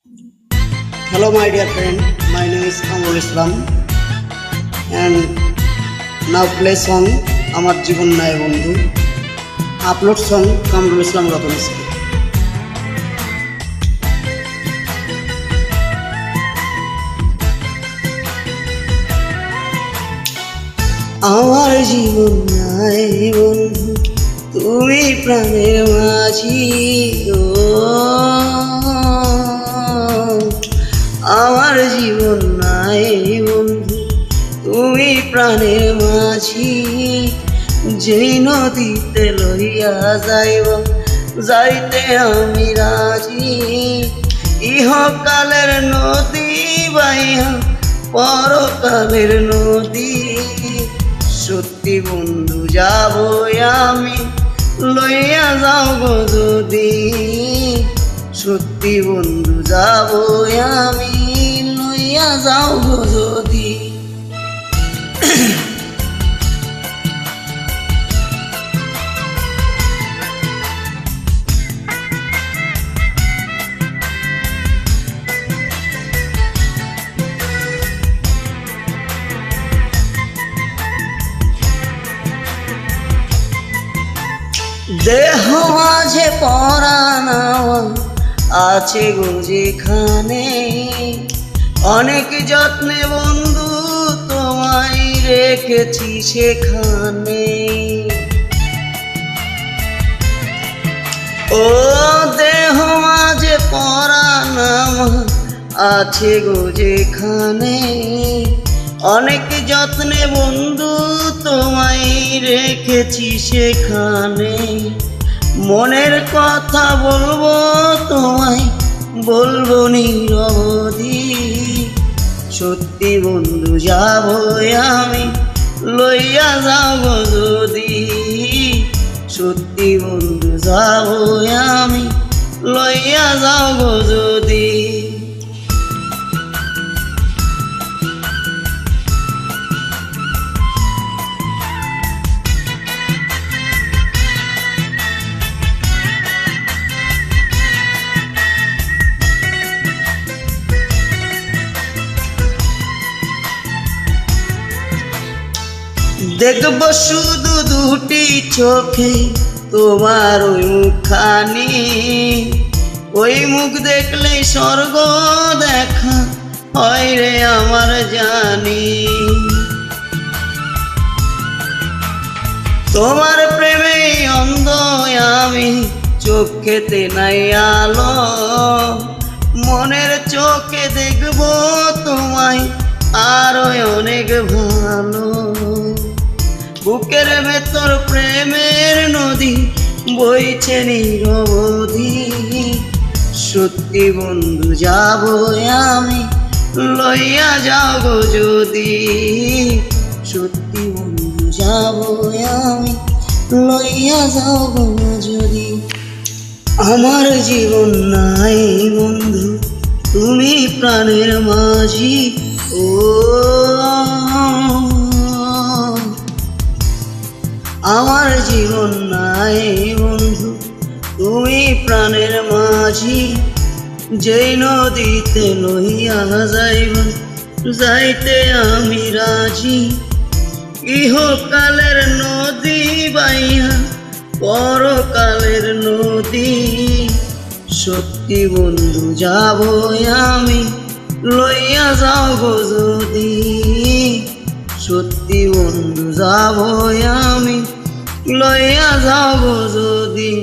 Hello, my dear friend. My name is Kamrul Islam, and now play song Amar Jibon Naye Bondhu. Upload song Kamrul Islam Ratan Islam. আমার জীবন নাই বন্ধু, তুমি প্রাণের মাঝি গো। আমার জীবন নাই বন্ধু, তুমি প্রাণের মাঝি। যেই নদীতে লইয়া যাইব, যাইতে আমি রাজি। ইহকালের নদী বাইয়া পরকালের নদী। সত্যি বন্ধু যাব আমি, লইয়া যাও গো যদি। সত্যি বন্ধু যাব আমি, লইয়া যাও গো যদি। দেহ মাঝে পরাণ আছে গো যেখানে, অনেক যত্নে বন্ধু তোমায় রেখেছি সেখানে। ও দেহ মাঝে পরাণ আছে গো যেখানে, অনেক যত্নে বন্ধু তোমায় রেখেছি সেখানে। মনের কথা বলবো তোমায়, বলবো নিরবধি। সত্যি বন্ধু যাব আমি, লইয়া যাব যদি। সত্যি বন্ধু যাব আমি, লইয়া যাব যদি। দেখব শুধু দুটি চোখে তোমার ওই মুখখানি। ওই মুখ দেখলেই স্বর্গ দেখা হয় রে আমার জানি। তোমার প্রেমে অন্ধ আমি, চোখেতে নাই আলো। মনের চোখে দেখব তোমায় আরো অনেক ভালো। বুকের ভেতর প্রেমের নদী বইছে নিরবধি। সত্যি বন্ধু যাব আমি, লইয়া যাব যদি। সত্যি বন্ধু যাব আমি, লইয়া যাব যদি। আমার জীবন নাই বন্ধু, তুমি প্রাণের মাঝি। ও আমার জীবন নাই বন্ধু, তুমি প্রাণের মাঝি। যেই নদীতে লইয়া যাইব, যাইতে আমি রাজি। ইহকালের নদী বাইয়া পরকালের নদী। সত্যি বন্ধু যাব আমি, লইয়া যাও গো যদি। সত্যি বন্ধু যাব আমি, লইয়া যাব যদি।